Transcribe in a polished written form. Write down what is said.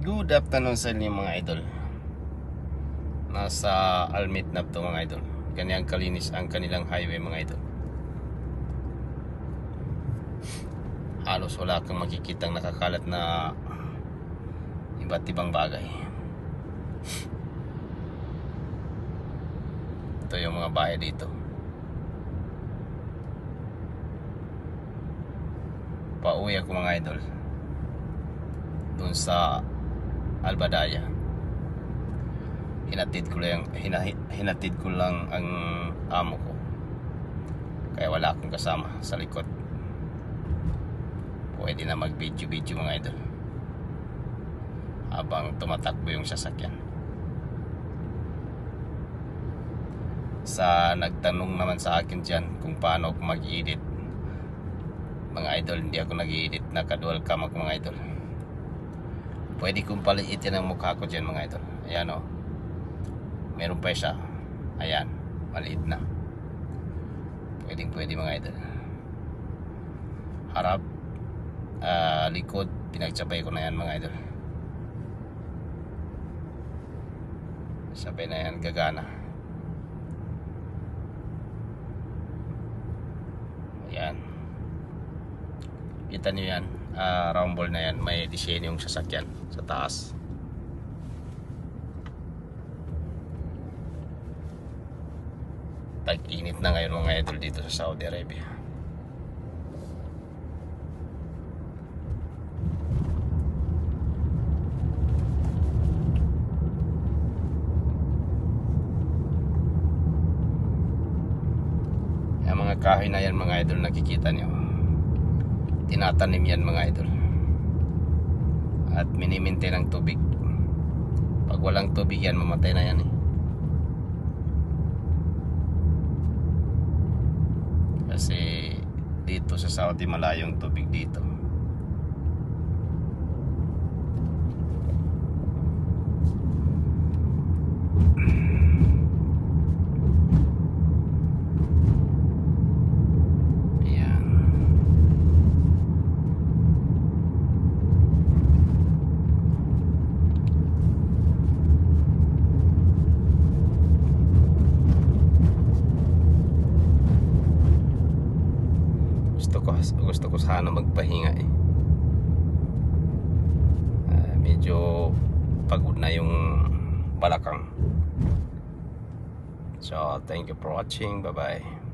Good afternoon sa inyo mga idol. Nasa Almitnab to mga idol. Ganyan kalinis ang kanilang highway mga idol. Halos wala kang makikitang nakakalat na iba't ibang bagay. Ito yung mga bahay dito. Pauwi ako mga idol doon sa Albadaya. Hinatid ko lang ang amo ko, kaya wala akong kasama sa likod. Pwede na mag video mga idol habang tumatakbo yung sasakyan. Sa nagtanong naman sa akin dyan kung paano ako mag-edit mga idol, hindi ako nag-edit na ka-dual cam ako mga idol. Pwede kong paliitin ang mukha ko dyan mga idol. Ayan o, meron pa siya. Ayan, maliit na. Pwede mga idol. Harap, likod, pinagsabay ko na yan mga idol. Sabay na yan, gagana. Ayan, kita nyo yan, round ball na yan. May disenyo yung sasakyan sa taas. Tag-init na ngayon mga idol dito sa Saudi Arabia. Yung mga kahoy na yan mga idol, nakikita nyo, tinatanim yan mga idol, at minimaintain ang tubig. Pag walang tubig yan, mamatay na yan eh. Kasi dito sa Saudi malayong tubig dito. Gusto ko sana magpahinga eh. Medyo pagod na yung balakang. So thank you for watching. Bye bye.